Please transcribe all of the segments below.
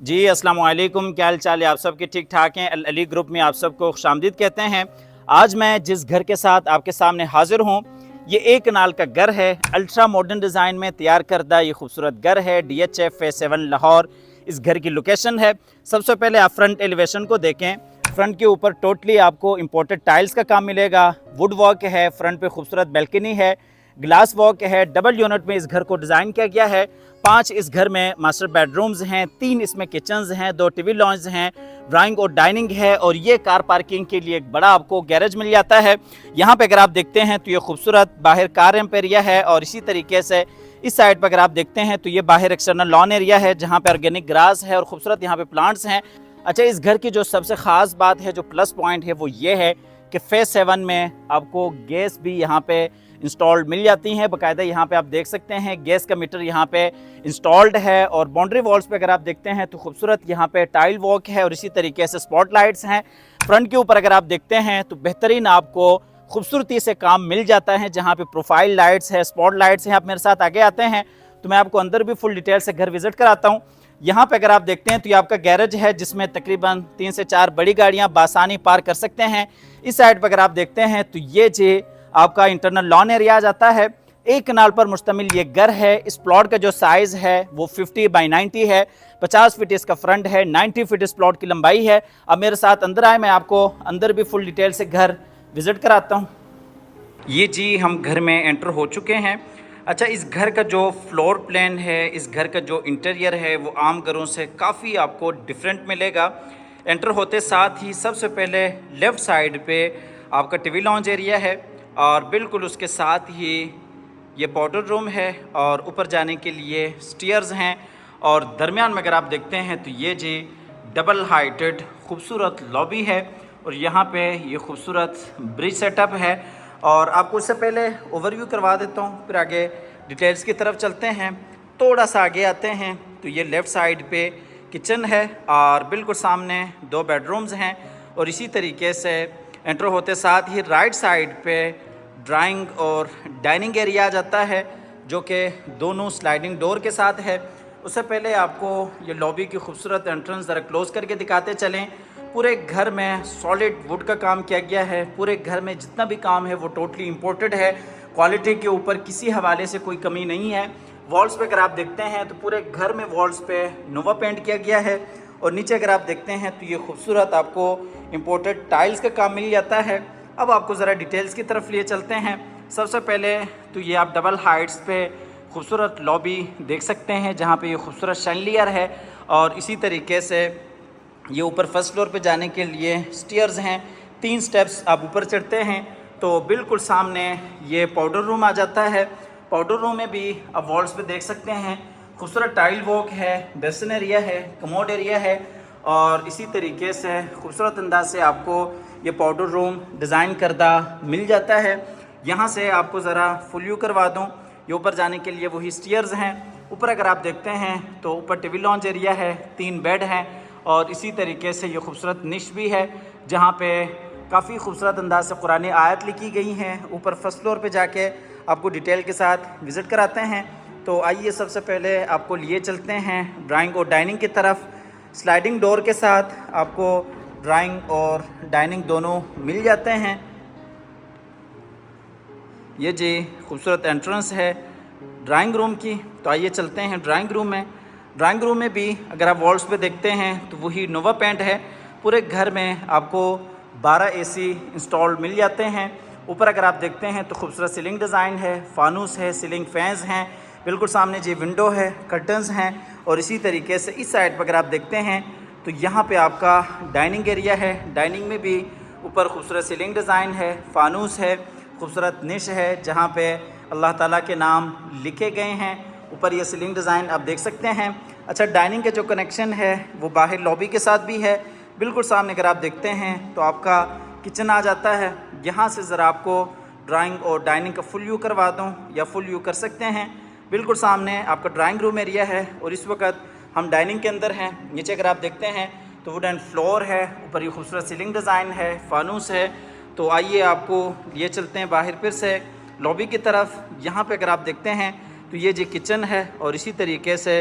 जी अस्सलाम वालेकुम, क्या हाल चाल है? आप सब के ठीक ठाक हैं? अल अली ग्रुप में आप सबको खुशामदीद कहते हैं। आज मैं जिस घर के साथ आपके सामने हाजिर हूँ, ये एक कनाल का घर है। अल्ट्रा मॉडर्न डिज़ाइन में तैयार करदा ये खूबसूरत घर है। DHF फेज़ 7 लाहौर इस घर की लोकेशन है। सबसे पहले आप फ्रंट एलिवेशन को देखें। फ्रंट के ऊपर टोटली आपको इम्पोर्टेड टाइल्स का काम मिलेगा। वुड वर्क है, फ्रंट पे खूबसूरत बैल्कनी है, ग्लास वर्क है। डबल यूनिट में इस घर को डिज़ाइन किया गया है। 5 इस घर में मास्टर बेडरूम्स हैं, 3 इसमें किचन्स हैं, 2 टीवी लॉन्ज हैं, ड्राइंग और डाइनिंग है, और ये कार पार्किंग के लिए एक बड़ा आपको गैरेज मिल जाता है। यहाँ पे अगर आप देखते हैं तो ये खूबसूरत बाहर कार रैंप एरिया है, और इसी तरीके से इस साइड पर अगर आप देखते हैं तो ये बाहर एक्सटर्नल लॉन एरिया है जहाँ पे ऑर्गेनिक ग्रास है और खूबसूरत यहाँ पे प्लांट्स हैं। अच्छा, इस घर की जो सबसे ख़ास बात है, जो प्लस पॉइंट है, वो ये है कि फेज़ 7 में आपको गैस भी यहाँ पे इंस्टॉल्ड मिल जाती हैं। बाकायदा यहाँ पे आप देख सकते हैं गैस का मीटर यहाँ पे इंस्टॉल्ड है। और बाउंड्री वॉल्स पे अगर आप देखते हैं तो खूबसूरत यहाँ पे टाइल वॉक है, और इसी तरीके से स्पॉट लाइट्स हैं। फ्रंट के ऊपर अगर आप देखते हैं तो बेहतरीन आपको खूबसूरती से काम मिल जाता है, जहाँ पे प्रोफाइल लाइट्स है, स्पॉट लाइट्स हैं। आप मेरे साथ आगे आते हैं तो मैं आपको अंदर भी फुल डिटेल से घर विजिट कराता हूँ। यहाँ पे अगर आप देखते हैं तो ये आपका गैरेज है, जिसमें तकरीबन 3 से 4 बड़ी गाड़ियाँ बासानी पार्क कर सकते हैं। इस साइड पर अगर आप देखते हैं तो ये जी आपका इंटरनल लॉन एरिया आ जाता है। एक कनाल पर मुश्तमिल ये घर है। इस प्लॉट का जो साइज़ है वो 50 बाई 90 है। 50 फीट इसका फ्रंट है, 90 फीट इस प्लॉट की लंबाई है। अब मेरे साथ अंदर आए, मैं आपको अंदर भी फुल डिटेल से घर विजिट कराता हूँ। ये जी हम घर में एंटर हो चुके हैं। अच्छा, इस घर का जो फ्लोर प्लान है, इस घर का जो इंटीरियर है, वो आम घरों से काफ़ी आपको डिफरेंट मिलेगा। एंटर होते साथ ही सबसे पहले लेफ़्ट साइड पे आपका टीवी लॉन्ज एरिया है, और बिल्कुल उसके साथ ही ये पाउडर रूम है, और ऊपर जाने के लिए स्टेयर्स हैं। और दरमियान में अगर आप देखते हैं तो ये जी डबल हाइटेड खूबसूरत लॉबी है, और यहाँ पे ये खूबसूरत ब्रिज सेटअप है। और आपको इससे पहले ओवरव्यू करवा देता हूँ, फिर आगे डिटेल्स की तरफ चलते हैं। थोड़ा सा आगे आते हैं तो ये लेफ़्ट साइड पे किचन है, और बिल्कुल सामने 2 बेडरूम्स हैं। और इसी तरीके से एंटर होते साथ ही राइट साइड पे ड्राइंग और डाइनिंग एरिया आ जाता है, जो कि दोनों स्लाइडिंग डोर के साथ है। उससे पहले आपको ये लॉबी की खूबसूरत एंट्रेंस ज़रा क्लोज करके दिखाते चलें। पूरे घर में सॉलिड वुड का काम किया गया है। पूरे घर में जितना भी काम है वो टोटली इम्पोर्टेड है। क्वालिटी के ऊपर किसी हवाले से कोई कमी नहीं है। वॉल्स पे अगर आप देखते हैं तो पूरे घर में वॉल्स पे नोवा पेंट किया गया है, और नीचे अगर आप देखते हैं तो ये खूबसूरत आपको इम्पोर्टेड टाइल्स का काम मिल जाता है। अब आपको ज़रा डिटेल्स की तरफ लिए चलते हैं। सबसे पहले तो ये आप डबल हाइट्स पे खूबसूरत लॉबी देख सकते हैं, जहाँ पे ये खूबसूरत शैंडलियर है। और इसी तरीके से ये ऊपर फर्स्ट फ्लोर पे जाने के लिए स्टेयर्स हैं। 3 स्टेप्स आप ऊपर चढ़ते हैं तो बिल्कुल सामने ये पाउडर रूम आ जाता है। पाउडर रूम में भी आप वॉल्स पे देख सकते हैं खूबसूरत टाइल वॉक है, बेसिन एरिया है, कमोड एरिया है, और इसी तरीके से खूबसूरत अंदाज से आपको ये पाउडर रूम डिज़ाइन करदा मिल जाता है। यहाँ से आपको ज़रा फुल व्यू करवा दूँ। ये ऊपर जाने के लिए वही स्टेयर्स हैं। ऊपर अगर आप देखते हैं तो ऊपर टीवी लॉन्ज एरिया है, 3 बेड हैं, और इसी तरीके से ये खूबसूरत निश भी है, जहाँ पे काफ़ी खूबसूरत अंदाज से कुरानी आयत लिखी गई हैं। ऊपर फर्स्ट फ्लोर पे जाके आपको डिटेल के साथ विज़िट कराते हैं। तो आइए सबसे पहले आपको लिए चलते हैं ड्राइंग और डाइनिंग की तरफ। स्लाइडिंग डोर के साथ आपको ड्राइंग और डाइनिंग दोनों मिल जाते हैं। ये जी खूबसूरत एंट्रेंस है ड्राइंग रूम की। तो आइए चलते हैं ड्राइंग रूम में। ड्राइंग रूम में भी अगर आप वॉल्स पे देखते हैं तो वही नोवा पेंट है। पूरे घर में आपको 12 AC इंस्टॉल्ड मिल जाते हैं। ऊपर अगर आप देखते हैं तो खूबसूरत सीलिंग डिज़ाइन है, फानूस है, सीलिंग फैंस हैं। बिल्कुल सामने जी विंडो है, कर्टन्स हैं। और इसी तरीके से इस साइड पर अगर आप देखते हैं तो यहाँ पे आपका डाइनिंग एरिया है। डाइनिंग में भी ऊपर खूबसूरत सीलिंग डिज़ाइन है, फानूस है, खूबसूरत निश है, जहाँ पे अल्लाह ताला के नाम लिखे गए हैं। ऊपर ये सीलिंग डिज़ाइन आप देख सकते हैं। अच्छा, डाइनिंग का जो कनेक्शन है वो बाहर लॉबी के साथ भी है। बिल्कुल सामने अगर आप देखते हैं तो आपका किचन आ जाता है। यहाँ से ज़रा आपको ड्राइंग और डाइनिंग का फुल व्यू करवा दूँ, या फुल व्यू कर सकते हैं। बिल्कुल सामने आपका ड्राइंग रूम एरिया है, और इस वक्त हम डाइनिंग के अंदर हैं। नीचे अगर आप देखते हैं तो वुडन फ्लोर है, ऊपर ये खूबसूरत सीलिंग डिज़ाइन है, फानूस है। तो आइए आपको ये चलते हैं बाहर फिर से लॉबी की तरफ। यहाँ पे अगर आप देखते हैं तो ये जी किचन है, और इसी तरीके से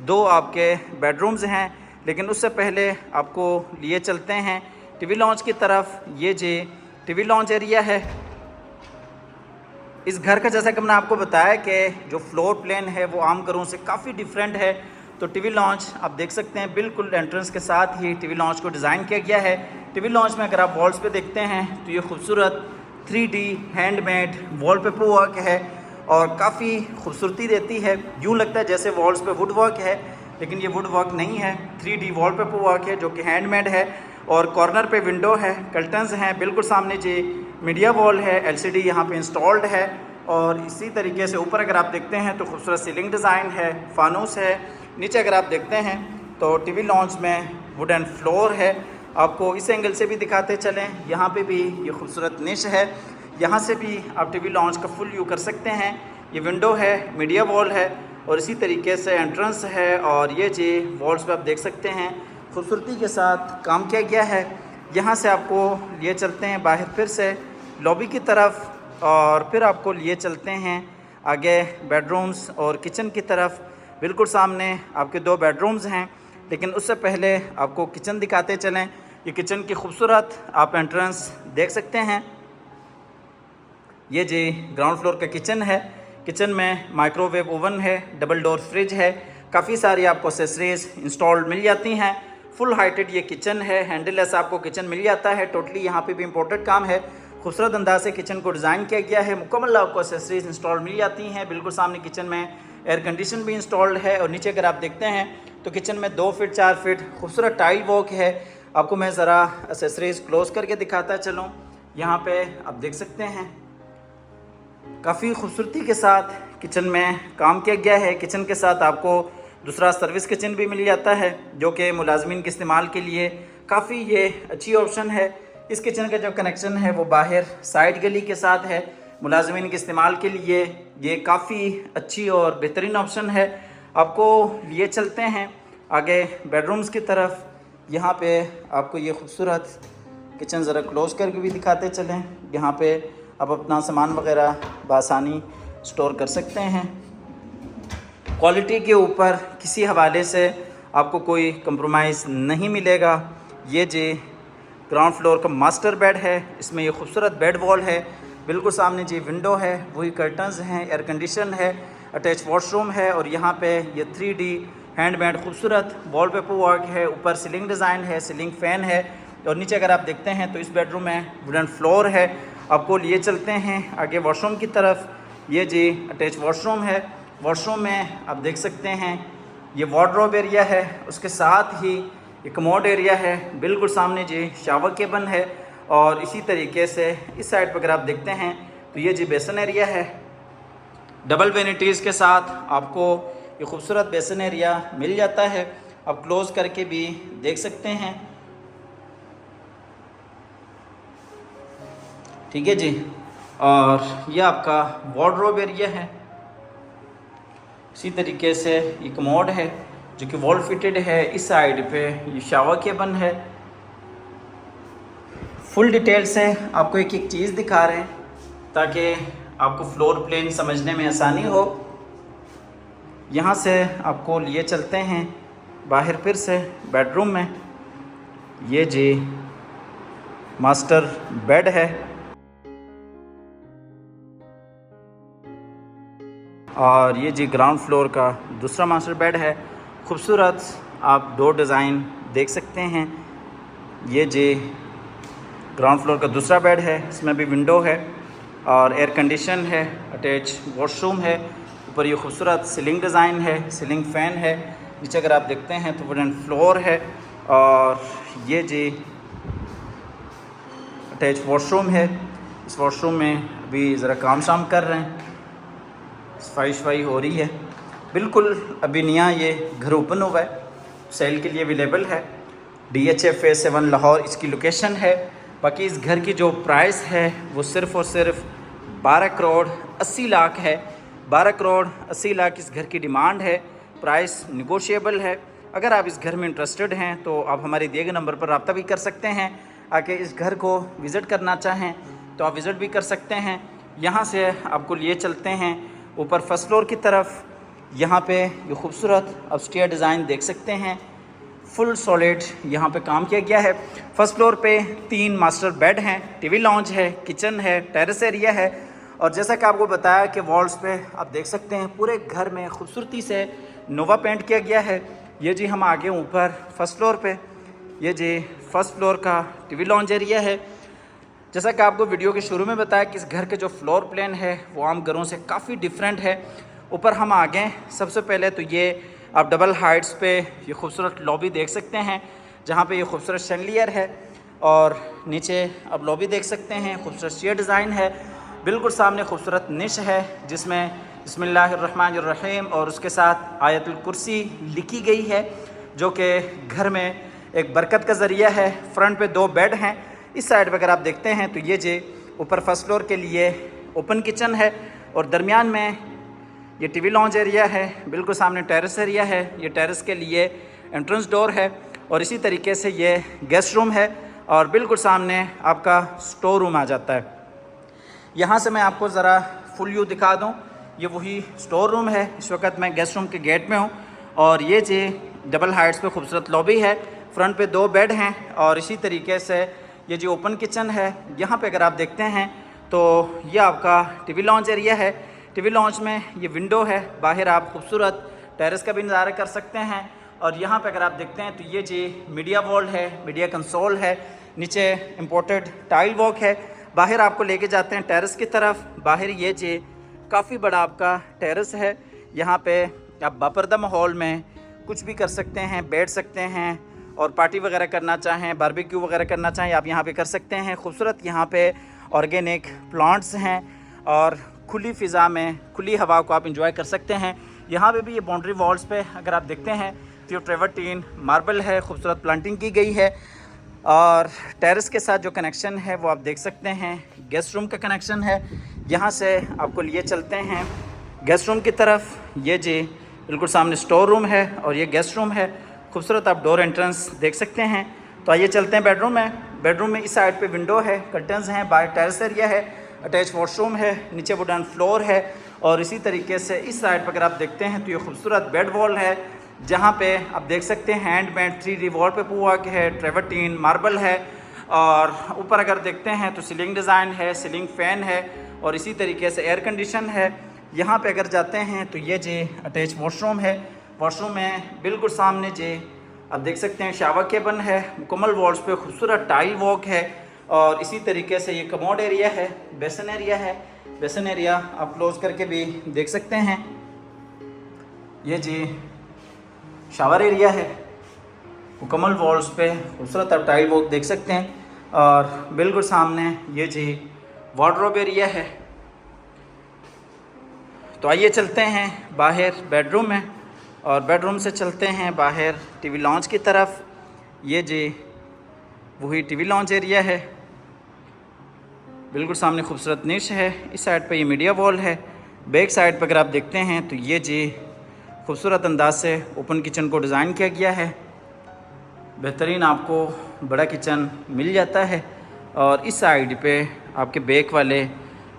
2 आपके बेडरूम्स हैं। लेकिन उससे पहले आपको लिए चलते हैं टीवी लॉन्च की तरफ। ये जी टीवी लॉन्च एरिया है इस घर का। जैसा कि मैंने आपको बताया कि जो फ्लोर प्लान है वो आम घरों से काफ़ी डिफरेंट है। तो टीवी लॉन्च आप देख सकते हैं बिल्कुल एंट्रेंस के साथ ही टीवी लॉन्च को डिज़ाइन किया गया है। टीवी लॉन्च में अगर आप वॉल्स पे देखते हैं तो ये खूबसूरत 3D हैंडमेड वॉलपेपर वर्क है और काफ़ी खूबसूरती देती है। यूँ लगता है जैसे वॉल्स पे वुड वर्क है, लेकिन ये वुड वर्क नहीं है, 3D वॉलपेपर वर्क है जो कि हैंडमेड है। और कॉर्नर पे विंडो है, कर्टन्स हैं, बिल्कुल सामने जी मीडिया वॉल है, LCD यहाँ पे इंस्टॉल्ड है। और इसी तरीके से ऊपर अगर आप देखते हैं तो खूबसूरत सीलिंग डिज़ाइन है, फानूस है। नीचे अगर आप देखते हैं तो टीवी लॉन्च में वुडन फ्लोर है। आपको इस एंगल से भी दिखाते चलें, यहाँ पे भी ये खूबसूरत निश है, यहाँ से भी आप टीवी लॉन्च का फुल व्यू कर सकते हैं। ये विंडो है, मीडिया वॉल है और इसी तरीके से एंट्रेंस है। और ये जी वॉल्स पे आप देख सकते हैं खूबसूरती के साथ काम किया गया है। यहाँ से आपको लिए चलते हैं बाहर फिर से लॉबी की तरफ और फिर आपको लिए चलते हैं आगे बेडरूम्स और किचन की तरफ। बिल्कुल सामने आपके 2 बेडरूम्स हैं, लेकिन उससे पहले आपको किचन दिखाते चलें। ये किचन की खूबसूरत आप एंट्रेंस देख सकते हैं। ये जी ग्राउंड फ्लोर का किचन है। किचन में माइक्रोवेव ओवन है, डबल डोर फ्रिज है, काफ़ी सारी आपको एक्सेसरीज इंस्टॉल्ड मिल जाती हैं। फुल हाइटेड ये किचन है, हैंडललेस आपको किचन मिल जाता है। टोटली यहाँ पे भी इम्पोर्टेड काम है। खूबसूरत अंदाज से किचन को डिज़ाइन किया गया है। मुकम्मल आपको एक्सेसरीज इंस्टॉल मिल जाती हैं। बिल्कुल सामने किचन में एयर कंडीशन भी इंस्टॉल्ड है। और नीचे अगर आप देखते हैं तो किचन में 2 फीट 4 फीट खूबसूरत टाइल वर्क है। आपको मैं ज़रा एक्सेसरीज क्लोज करके दिखाता चलूँ। यहाँ पे आप देख सकते हैं काफ़ी खूबसूरती के साथ किचन में काम किया गया है। किचन के साथ आपको दूसरा सर्विस किचन भी मिल जाता है जो कि मुलाजमीन के इस्तेमाल के लिए काफ़ी ये अच्छी ऑप्शन है। इस किचन का जो कनेक्शन है वो बाहर साइड गली के साथ है। मुलाजमीन के इस्तेमाल के लिए ये काफ़ी अच्छी और बेहतरीन ऑप्शन है। आपको लिए चलते हैं आगे बेडरूम्स की तरफ। यहाँ पे आपको ये खूबसूरत किचन ज़रा क्लोज करके भी दिखाते चलें। यहाँ पे आप अपना सामान वगैरह बआसानी स्टोर कर सकते हैं। क्वालिटी के ऊपर किसी हवाले से आपको कोई कंप्रोमाइज़ नहीं मिलेगा। ये जी ग्राउंड फ्लोर का मास्टर बेड है। इसमें ये खूबसूरत बेड वॉल है, बिल्कुल सामने जी विंडो है, वही कर्टन्स हैं, एयर कंडीशन है, अटैच वॉशरूम है। और यहाँ पे ये 3D हैंडमेड खूबसूरत वॉलपेपर वर्क है। ऊपर सीलिंग डिज़ाइन है, सीलिंग फ़ैन है। और नीचे अगर आप देखते हैं तो इस बेडरूम में वुडन फ्लोर है। आपको लिए चलते हैं आगे वॉशरूम की तरफ। ये जी अटैच वॉशरूम है। वॉशरूम में आप देख सकते हैं ये वार्डरोब एरिया है, उसके साथ ही ये कमोड एरिया है। बिल्कुल सामने जी शावर केबन है। और इसी तरीके से इस साइड पर अगर आप देखते हैं तो ये जी बेसन एरिया है। डबल वेनिटीज़ के साथ आपको ये खूबसूरत बेसन एरिया मिल जाता है। आप क्लोज़ करके भी देख सकते हैं, ठीक है जी। और ये आपका वार्डरोब एरिया है। इसी तरीके से ये कमोड है जो कि वॉल फिटेड है। इस साइड पे ये शावर केबन है। फुल डिटेल से आपको एक एक चीज़ दिखा रहे हैं ताकि आपको फ्लोर प्लान समझने में आसानी हो। यहाँ से आपको लिए चलते हैं बाहर फिर से बेडरूम में। ये जी मास्टर बेड है और ये जी ग्राउंड फ्लोर का दूसरा मास्टर बेड है। खूबसूरत आप डोर डिज़ाइन देख सकते हैं। ये जी ग्राउंड फ्लोर का दूसरा बेड है, इसमें भी विंडो है और एयर कंडीशन है, अटैच वॉशरूम है। ऊपर ये खूबसूरत सीलिंग डिज़ाइन है, सीलिंग फ़ैन है। नीचे अगर आप देखते हैं तो वुडन फ्लोर है और ये जी अटैच वॉशरूम है। इस वॉशरूम में अभी ज़रा काम शाम कर रहे हैं, सफाई हो रही है। बिल्कुल अभी नया ये घर ओपन हुआ है, सेल के लिए अवेलेबल है। DHA फेज़ 7 लाहौर इसकी लोकेशन है। बाकी इस घर की जो प्राइस है वो सिर्फ़ और सिर्फ 12 करोड़ 80 लाख है। 12 करोड़ 80 लाख इस घर की डिमांड है। प्राइस निगोशिएबल है। अगर आप इस घर में इंटरेस्टेड हैं तो आप हमारे दिए गए नंबर पर रब्ता भी कर सकते हैं। आके इस घर को विज़िट करना चाहें तो आप विज़िट भी कर सकते हैं। यहाँ से आपको लिए चलते हैं ऊपर फर्स्ट फ्लोर की तरफ। यहाँ पे ये खूबसूरत अपस्टेयर डिज़ाइन देख सकते हैं। फुल सॉलिड यहाँ पे काम किया गया है। फर्स्ट फ्लोर पे 3 मास्टर बेड हैं, टीवी लॉन्च है, किचन है, टेरेस एरिया है। और जैसा कि आपको बताया कि वॉल्स पे आप देख सकते हैं पूरे घर में खूबसूरती से नोवा पेंट किया गया है। ये जी हम आगे ऊपर फर्स्ट फ्लोर पे, ये जी फर्स्ट फ्लोर का टीवी लॉन्च एरिया है। जैसा कि आपको वीडियो के शुरू में बताया कि इस घर के जो फ्लोर प्लान है वो आम घरों से काफ़ी डिफरेंट है। ऊपर हम आ गए, सबसे पहले तो ये आप डबल हाइट्स पे ये खूबसूरत लॉबी देख सकते हैं जहाँ पे ये खूबसूरत शैंडलियर है। और नीचे आप लॉबी देख सकते हैं, खूबसूरत शेयर डिज़ाइन है। बिल्कुल सामने खूबसूरत निश है जिसमें बिस्मिल्लाहिर्रहमानिर्रहीम और उसके साथ आयतुल कुर्सी लिखी गई है, जो कि घर में एक बरकत का ज़रिया है। फ्रंट पे 2 बेड हैं। इस साइड पर अगर आप देखते हैं तो ये जे ऊपर फर्स्ट फ्लोर के लिए ओपन किचन है और दरमियान में ये टीवी लॉन्च एरिया है। बिल्कुल सामने टेरेस एरिया है, ये टेरेस के लिए एंट्रेंस डोर है। और इसी तरीके से ये गेस्ट रूम है और बिल्कुल सामने आपका स्टोर रूम आ जाता है। यहाँ से मैं आपको ज़रा फुल व्यू दिखा दूँ। ये वही स्टोर रूम है। इस वक्त मैं गेस्ट रूम के गेट में हूँ और ये जी डबल हाइट्स पे खूबसूरत लॉबी है। फ्रंट पे 2 बेड हैं और इसी तरीके से ये जो ओपन किचन है, यहाँ पे अगर आप देखते हैं तो ये आपका टीवी लॉन्च एरिया है। टीवी लॉन्च में ये विंडो है, बाहर आप खूबसूरत टेरेस का भी नज़ारा कर सकते हैं। और यहाँ पे अगर आप देखते हैं तो ये जी मीडिया वॉल है, मीडिया कंसोल है, नीचे इम्पोर्टेड टाइल वॉक है। बाहर आपको लेके जाते हैं टेरेस की तरफ। बाहर ये जी काफ़ी बड़ा आपका टेरेस है। यहाँ पे आप बापर्दा माहौल में कुछ भी कर सकते हैं, बैठ सकते हैं और पार्टी वगैरह करना चाहें, बारबेक्यू वगैरह करना चाहें, आप यहाँ पे कर सकते हैं। खूबसूरत यहाँ पे ऑर्गेनिक प्लांट्स हैं और खुली फ़िज़ा में खुली हवा को आप इंजॉय कर सकते हैं। यहाँ पे भी ये बाउंड्री वॉल्स पे अगर आप देखते हैं तो ये ट्रेवर्टीन मार्बल है, खूबसूरत प्लांटिंग की गई है। और टेरेस के साथ जो कनेक्शन है वो आप देख सकते हैं, गेस्ट रूम का कनेक्शन है। यहाँ से आपको लिए चलते हैं गेस्ट रूम की तरफ। ये जी बिल्कुल सामने स्टोर रूम है और ये गेस्ट रूम है। खूबसूरत आप डोर एंट्रेंस देख सकते हैं। तो आइए चलते हैं बेडरूम में। बेडरूम में इस साइड पे विंडो है, कर्टन्स हैं, बाहर टेरेस एरिया है, अटैच वॉशरूम है, नीचे वुडन फ्लोर है। और इसी तरीके से इस साइड पर अगर आप देखते हैं तो ये खूबसूरत बेड वॉल है जहाँ पे आप देख सकते हैं हैंडमेड 3D वॉलपेपर हुआ कि है, ट्रेवर्टीन मार्बल है। और ऊपर अगर देखते हैं तो सीलिंग डिज़ाइन है, सीलिंग फ़ैन है और इसी तरीके से एयर कंडीशन है। यहाँ पे अगर जाते हैं तो ये जी अटैच वॉशरूम है। वॉशरूम में बिल्कुल सामने जी आप देख सकते हैं शावर केबिन है, मुकम्मल वॉल्स पे खूबसूरत टाइल वॉक है। और इसी तरीके से ये कमोड एरिया है, बेसन एरिया है। बेसन एरिया आप क्लोज करके भी देख सकते हैं। ये जी शावर एरिया है, मुकम्मल वॉल्स पे खूबसूरत आप टाइल वॉक देख सकते हैं। और बिल्कुल सामने ये जी वार्डरोब एरिया है। तो आइए चलते हैं बाहर बेडरूम में और बेडरूम से चलते हैं बाहर टीवी लॉन्च की तरफ। ये जी वही टीवी लॉन्च एरिया है। बिल्कुल सामने खूबसूरत निश है। इस साइड पे ये मीडिया वॉल है। बैक साइड पर अगर आप देखते हैं तो ये जी खूबसूरत अंदाज से ओपन किचन को डिज़ाइन किया गया है। बेहतरीन आपको बड़ा किचन मिल जाता है। और इस साइड पे आपके बैक वाले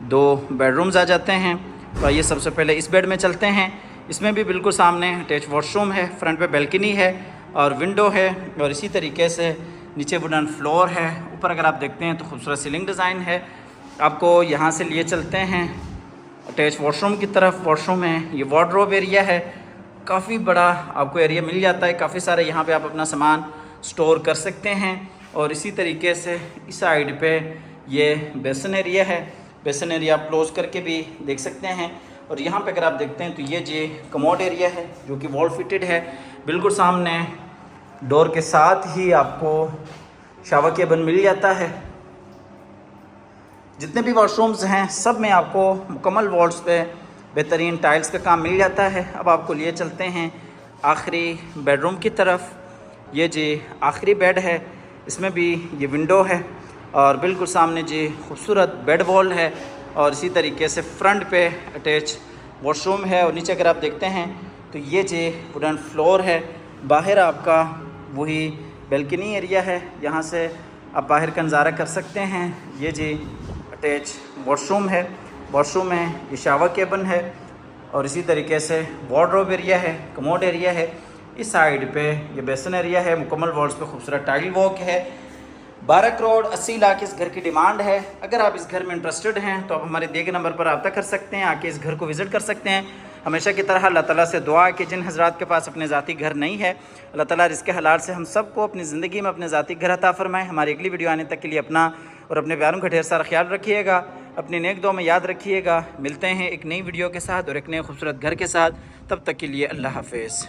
2 बेडरूम्स आ जाते हैं। तो आइए सबसे पहले इस बेड में चलते हैं। इसमें भी बिल्कुल सामने अटैच वॉशरूम है, फ्रंट पे बैल्कनी है और विंडो है। और इसी तरीके से नीचे वुडन फ्लोर है। ऊपर अगर आप देखते हैं तो खूबसूरत सीलिंग डिज़ाइन है। आपको यहाँ से लिए चलते हैं अटैच वॉशरूम की तरफ। वॉशरूम में ये वार्डरोब एरिया है, काफ़ी बड़ा आपको एरिया मिल जाता है। काफ़ी सारे यहाँ पे आप अपना सामान स्टोर कर सकते हैं। और इसी तरीके से इस साइड पे ये बेसन एरिया है। बेसन एरिया आप क्लोज करके भी देख सकते हैं। और यहाँ पे अगर आप देखते हैं तो ये जी कमोड एरिया है जो कि वॉल फिटेड है। बिल्कुल सामने डोर के साथ ही आपको शावर केबिन मिल जाता है। जितने भी वॉशरूम्स हैं सब में आपको मुकम्मल वॉल्स पे बेहतरीन टाइल्स का काम मिल जाता है। अब आपको लिए चलते हैं आखिरी बेडरूम की तरफ। ये जी आखिरी बेड है, इसमें भी ये विंडो है और बिल्कुल सामने जी खूबसूरत बेड वॉल है। और इसी तरीके से फ्रंट पे अटैच वॉशरूम है। और नीचे अगर आप देखते हैं तो ये जी वुडन फ्लोर है। बाहर आपका वही बैल्कनी एरिया है, यहाँ से आप बाहर का नज़ारा कर सकते हैं। ये जी अटैच वॉशरूम है। वॉशरूम में ये शावर केबिन है और इसी तरीके से वार्डरोब एरिया है, कमोड एरिया है। इस साइड पे ये बेसन एरिया है, मुकम्मल वॉल्स पे खूबसूरत टाइल वॉक है। 12 करोड़ 80 लाख इस घर की डिमांड है। अगर आप इस घर में इंटरेस्टेड हैं तो आप हमारे दिए गए नंबर पर रब्ता कर सकते हैं, आके इस घर को विज़िट कर सकते हैं। हमेशा की तरह अल्लाह ताला से दुआ कि जिन हज़रात के पास अपने ज़ाती घर नहीं है, अल्लाह ताला रिज़्क़ हलाल से हम सबको अपनी ज़िंदगी में अपने ज़ाती घर अता फ़रमाए। हमारी अगली वीडियो आने तक के लिए अपना और अपने प्यारों का ढेर सारा ख्याल रखिएगा, अपनी नेक दुआ में याद रखिएगा। मिलते हैं एक नई वीडियो के साथ और एक नए खूबसूरत घर के साथ। तब तक के लिए अल्लाह हाफ़िज़।